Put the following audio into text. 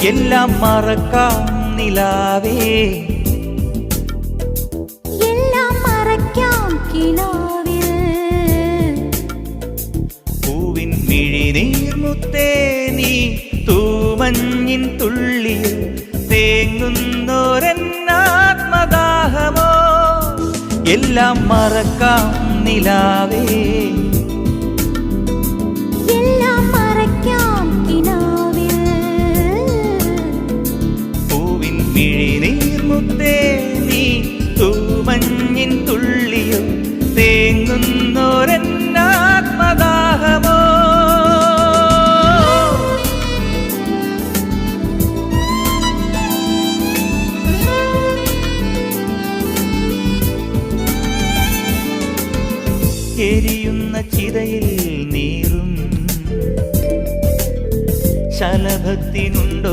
എല്ലാം മറക്കാം നിലാവേ, എല്ലാം മറക്കാം കിനാവിൽ. പൂവിൻ മിഴിനീർമുത്തേ നീ തൂമഞ്ഞിൻ തുള്ളിയിൽ തേങ്ങുന്നോരെന്നാത്മദാഹമോ. എല്ലാം മറക്കാം നിലാവേ, എല്ലാം മറക്കാം കിനാവിൽ. പൂവിൻ മിഴിനീർമുത്തേ നീ തൂമഞ്ഞിൻ തുള്ളിയിൽ തേങ്ങുന്നോരെന്നാത്മദാഹമോ. എരിയുന്ന ചിതയിൽ നീറും ശലഭത്തിനുണ്ടോ